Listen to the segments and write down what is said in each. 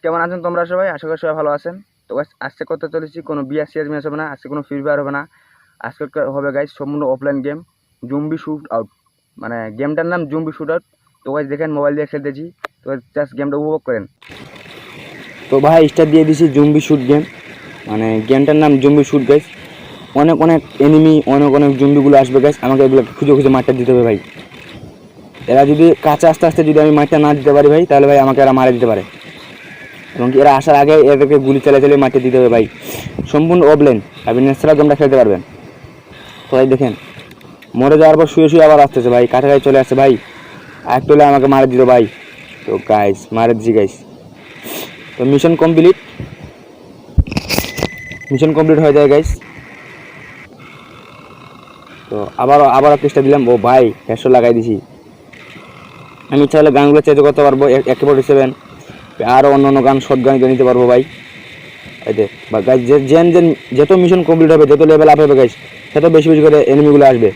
কেমন আছেন তোমরা সবাই? আশা করি সবাই ভালো আছেন। তো গাইস আজকে করতে চলেছি কোনো বিআরসিএস ম্যাচ হবে না, আজকে কোনো ফ্রি ফায়ার হবে না। আজকে হবে গাইস সম্পূর্ণ অফলাইন গেম, জুম্বি শুট আউট। মানে গেমটার নাম জুম্বি শুট আউট। তো গাইস দেখেন মোবাইল দিয়ে খেলতেছি, তো জাস্ট গেমটা উপভোগ করেন। তো ভাই স্টার্ট দিয়ে দিছি জুম্বি শুট গেম, মানে গেমটার নাম জুম্বি শুট গাইস। অনেক অনেক এনিমি, অনেক অনেক জুম্বিগুলো আসবে গাইস, আমাকে এগুলো খুঁজে খুঁজে মারটা দিতে হবে ভাই। এরা যদি কাছে আস্তে আস্তে যদি আমি মারটা না দিতে পারি ভাই, তাহলে ভাই আমাকে এরা মারা দিতে পারে। এবং এরা আসার আগে এদেরকে গুলি চালিয়ে মাঠে দিতে হবে ভাই। সম্পূর্ণ অফলাইন, আপনি ন্যাচারাল গেমটা খেলতে পারবেন। তো ভাই দেখেন মরে যাওয়ার পর শুয়ে শুয়ে আবার আসতেছে ভাই, কাছাকাছি চলে আসছে ভাই, একটু হলে আমাকে মারা দিল ভাই। তো গাইস মারা দিচ্ছি গাইস। তো মিশন কমপ্লিট হয়ে যায় গাইস। তো আবার চেষ্টা দিলাম, ও ভাই হেডশট লাগাই দিছি। আমি চাইলে গানগুলো চেঞ্জ করতে পারবো, AK-47 আরও অন্য অন্য গান, শর্ট গান নিতে পারবো ভাই। এতে বা গাইস যত মিশন কমপ্লিট হবে, যত লেভেল আপ হবে গাইস, তত বেশি বেশি করে এনিমিগুলো আসবে।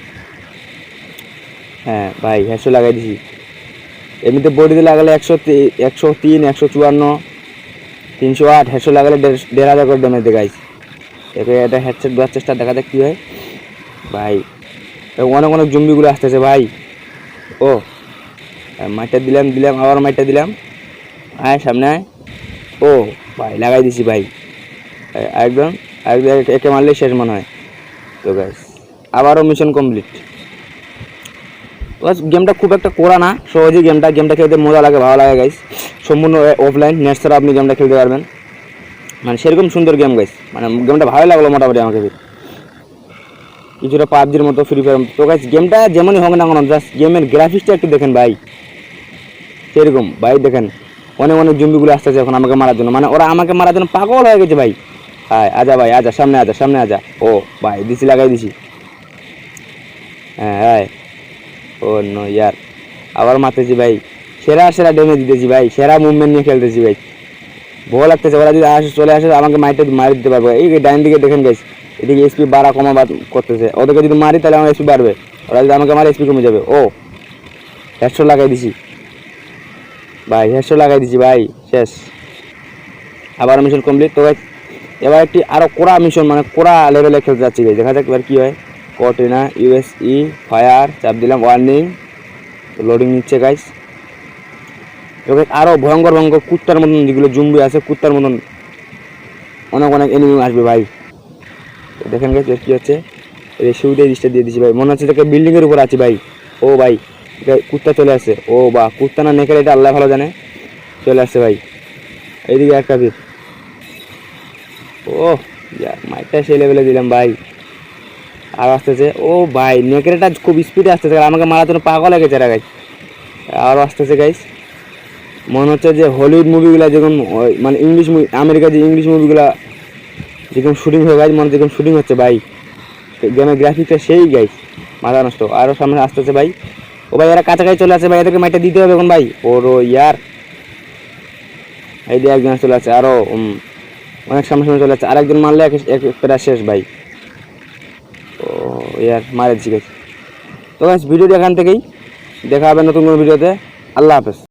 হ্যাঁ ভাই হেডশট লাগাই দিছি। এমনিতে বডিতে লাগালে 103, 154, 308, হেডশট লাগালে 1500 করে ড্যামেজ দেয় গাইস। এটা হেডশট দেওয়ার চেষ্টা, দেখা যাক কী হয় ভাই। অনেক অনেক জম্বিগুলো আসতেছে ভাই। ও মাইটটা দিলাম আবার মাইটটা দিলাম, আয় সামনে আয়। ও ভাই লাগাই দিছি ভাই, একদম একে মারলেই শেষ মনে হয়। তো গাইস আবারও মিশন কমপ্লিট। বাস গেমটা খুব একটা করা না, সহজেই গেমটা খেলতে মজা লাগে, ভালো লাগে গাইস। সম্পূর্ণ অফলাইন, নেট ছাড়া আপনি গেমটা খেলতে পারবেন, মানে সেরকম সুন্দর গেম গাইস। মানে গেমটা ভালো লাগলো মোটামুটি আমাকে, কিছুটা পাবজির মতো, ফ্রি ফায়ার। তো গাইস গেমটা যেমনই হোক না কেন, জাস্ট গেমের গ্রাফিক্সটা একটু দেখেন ভাই, সেরকম ভাই দেখেন। অনেক অনেক জম্বিগুলো আসতেছে এখন আমাকে মারার জন্য, মানে ওরা আমাকে মারার জন্য পাগল হয়ে গেছে ভাই। হ্যাঁ আজা ভাই আজা, সামনে আজা। ও ভাই দিছি, লাগাই দিছি। হ্যাঁ হ্যাঁ, ও নো ইয়ার, আবার মারতেছি ভাই। সেরা ড্যামেজ দিতেছি ভাই, সেরা মুভমেন্ট নিয়ে খেলতেছি ভাই। ভয় লাগতেছে, ওরা যদি চলে আসে আমাকে মারি দিতে পারবো। এই ডাইন দিকে দেখেন গাইস, এদিকে এসপি বাড়া কমা করতেছে। ওদেরকে যদি মারি তাহলে আমার এসপি বাড়বে, ওরা যদি আমাকে মারে এসপি কমে যাবে। ও হেডশট লাগাই দিছি ভাই, ভাই, শেষ। আবার মিশন কমপ্লিট। তো ভাই এবার একটি আরও কোরা মিশন, মানে কোরা লেভেলে খেলতে যাচ্ছি ভাই, দেখা যাক এবার কী হয়। কটিনা ইউএসই ফায়ার চাপ দিলাম, ওয়ার্নিং, লোডিং নিচ্ছে গাইস। এবার আরও ভয়ঙ্কর কুত্তার মতন যেগুলো জুম্বি আছে, কুত্তার মতন অনেক অনেক এনিমি আসবে ভাই। দেখেন গাইস কী হচ্ছে, শুরুতে রিস্টার দিয়ে দিচ্ছি ভাই, মনে হচ্ছে থেকে বিল্ডিংয়ের উপর আছি ভাই। ও ভাই কুত্তা চলে আসছে, ও বা কুত্তা না নেকের, এটা আল্লাহ ভালো জানে, চলে আসছে ভাই। এইদিকে একটা ভিড়। ও মাইকটা সেই লেভেলে দিলাম ভাই, আর আসতেছে। ও ভাই নেকেরটা খুব স্পিডে আসতেছে, আমাকে মারার জন্য পাগল হয়ে গেছে গাইস। আরও আসতেছে গাইস, মনে হচ্ছে যে হলিউড মুভিগুলো যেরকম, মানে ইংলিশ মুভি, আমেরিকা যে ইংলিশ মুভিগুলো যেরকম শুটিং হয়ে গাইস, মনে যেরকম শুটিং হচ্ছে ভাই। গেমের গ্রাফিক্সটা সেই গাইস, মাথা নষ্ট। আরও সামনে আসতেছে ভাই। ও ভাই এরা কাছাকাছি চলে আসছে ভাই, এদেরকে মাইটা দিতে হবে এখন ভাই। ওরো ইয়ার, এই দিয়ে একজন চলে আসছে, আরও অনেক সামনে চলে আসছে, আরেকজন মারলে প্রায় শেষ ভাই। ও ইয়ার মারেছি গাইস। তো গাইস ভিডিওটি এখান থেকেই দেখা হবে নতুন কোনো ভিডিওতে। আল্লাহ হাফেজ।